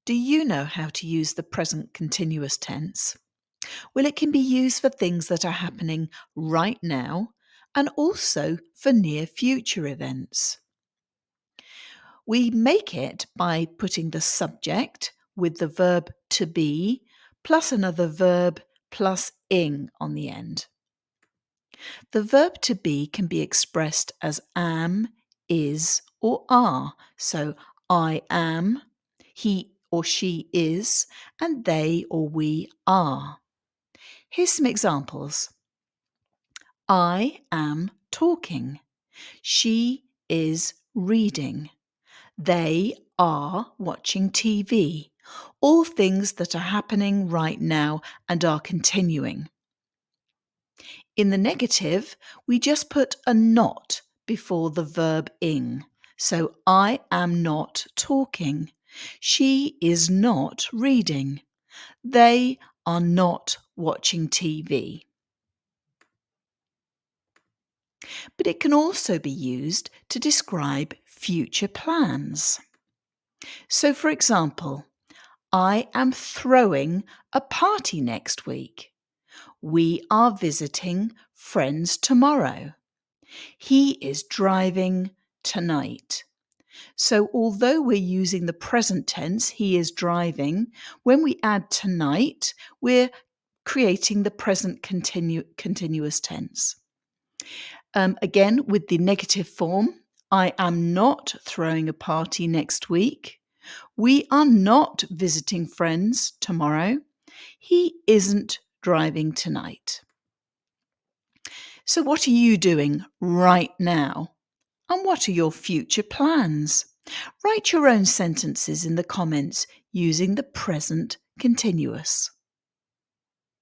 Do you know how to use the present continuous tense? Well, it can be used for things that are happening right now and also for near future events. We make it by putting the subject with the verb to be plus another verb plus ing on the end. The verb to be can be expressed as am, is, or are. So I am, he or she is, and they or we are. Here's some examples. I am talking. She is reading. They are watching TV. All things that are happening right now and are continuing. In the negative, we just put a not before the verb ing. So I am not talking. She is not reading. They are not watching TV. But it can also be used to describe future plans. So, for example, I am throwing a party next week. We are visiting friends tomorrow. He is driving tonight. So, although we're using the present tense, he is driving, when we add tonight, we're creating the present continuous tense. Again, with the negative form, I am not throwing a party next week. We are not visiting friends tomorrow. He isn't driving tonight. So, what are you doing right now? And what are your future plans? Write your own sentences in the comments using the present continuous.